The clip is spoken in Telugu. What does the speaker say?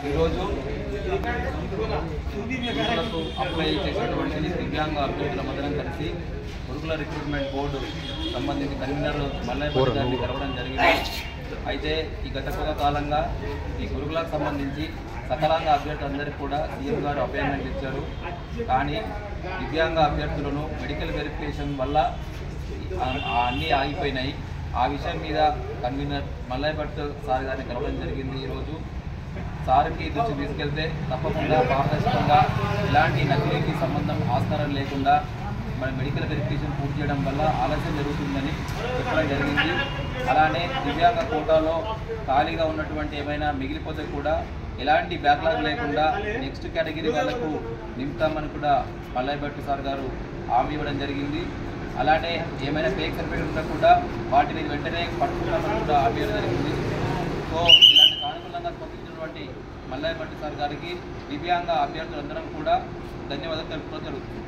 ఈరోజు గురుకులకు అప్లై చేసినటువంటి దివ్యాంగ అభ్యర్థులందరం కలిసి గురుకుల రిక్రూట్మెంట్ బోర్డు సంబంధించి కన్వీనర్ మల్లయ్య గారిని కలవడం జరిగింది. అయితే ఈ గత కొంతకాలంగా ఈ గురుకులకు సంబంధించి సకలాంగ అభ్యర్థులందరికీ కూడా సీఎం గారు అపాయింట్మెంట్ ఇచ్చారు. కానీ దివ్యాంగ అభ్యర్థులను మెడికల్ వెరిఫికేషన్ వల్ల అన్నీ ఆగిపోయినాయి. ఆ విషయం మీద కన్వీనర్ మల్లయ్య భట్ సార్ గారిని కలవడం జరిగింది. ఈరోజు సార్కి దృష్టి తీసుకెళ్తే తప్పకుండా పారదర్శకంగా ఇలాంటి నకిలీకి సంబంధం ఆస్కారం లేకుండా మన మెడికల్ వెరిఫికేషన్ పూర్తి చేయడం వల్ల ఆలస్యం జరుగుతుందని చెప్పడం జరిగింది. అలానే దివ్యాంగ కోటాలో ఖాళీగా ఉన్నటువంటి ఏమైనా మిగిలిపోతే కూడా ఎలాంటి బ్యాక్లాగ్ లేకుండా నెక్స్ట్ కేటగిరీ వాళ్ళకు నింపుతామని కూడా మల్లయ్య భట్ సార్ గారు హామీ ఇవ్వడం జరిగింది. అలానే ఏమైనా ఫేక్ సర్టిఫికేట్ ఉన్నా కూడా వాటిని వెంటనే పట్టుకుంటామని కూడా హామీ ఇవ్వడం జరిగింది. సో ఇలాంటి సానుకూలంగా స్పందించినటువంటి మల్లయ్య భట్ సార్ గారికి దివ్యాంగ అభ్యర్థులందరం కూడా ధన్యవాదాలు తెలుపుకోవడం జరుగుతుంది.